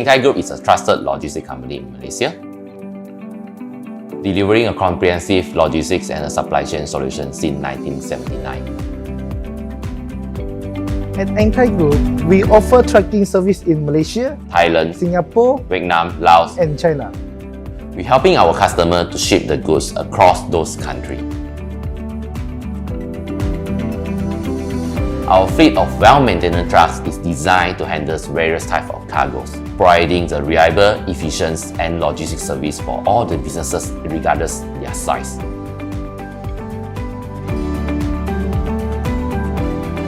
Eng Thai Group is a trusted logistics company in Malaysia, delivering a comprehensive logistics and a supply chain solution since 1979. At Eng Thai Group, we offer tracking service in Malaysia, Thailand, Singapore, Vietnam, Laos, and China. We're helping our customer to ship the goods across those countries. Our fleet of well-maintained trucks is designed to handle various types of cargoes, providing the reliable, efficient, and logistics service for all the businesses regardless their size.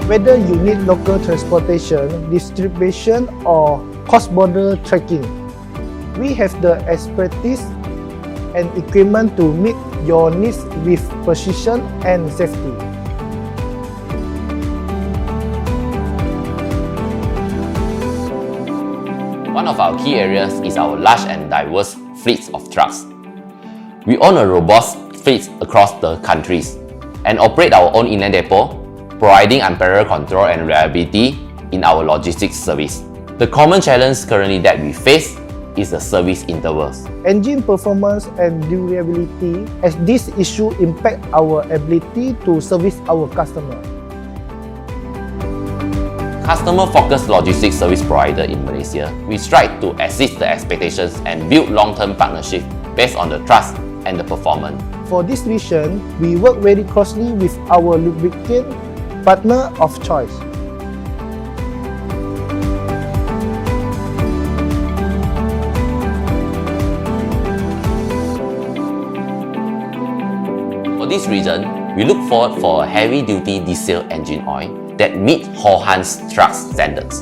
Whether you need local transportation, distribution, or cross-border tracking, we have the expertise and equipment to meet your needs with precision and safety. One of our key areas is our large and diverse fleets of trucks. We own a robust fleet across the countries and operate our own inland depot, providing unparalleled control and reliability in our logistics service. The common challenge currently that we face is the service intervals. Engine performance and durability, as this issue impact our ability to service our customer. Customer-focused logistics service provider in Malaysia, we strive to exceed the expectations and build long-term partnerships based on the trust and the performance. For this vision, we work very closely with our lubricant partner of choice. For this reason, we look forward for a heavy-duty diesel engine oil that meets Hohan's truck standards,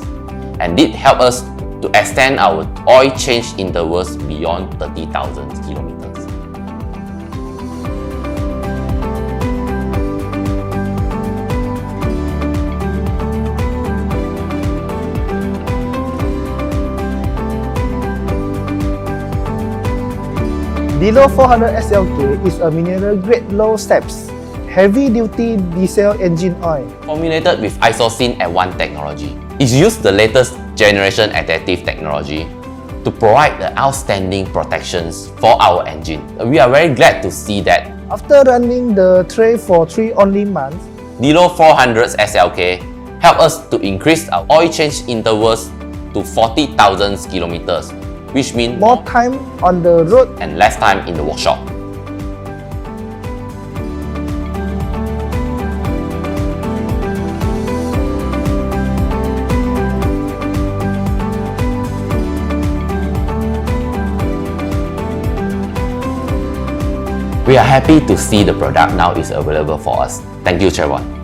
and it helps us to extend our oil change intervals beyond 30,000 kilometers. Delo 400 SLK is a mineral-grade low-steps, heavy-duty diesel engine oil. Formulated with isocene N1 technology, it uses the latest generation additive technology to provide the outstanding protections for our engine. We are very glad to see that After running the tray for 3 only months, Delo 400 SLK help us to increase our oil change intervals to 40,000 kilometers, which means more time on the road. and less time in the workshop. We are happy to see the product now is available for us. Thank you, Chairman.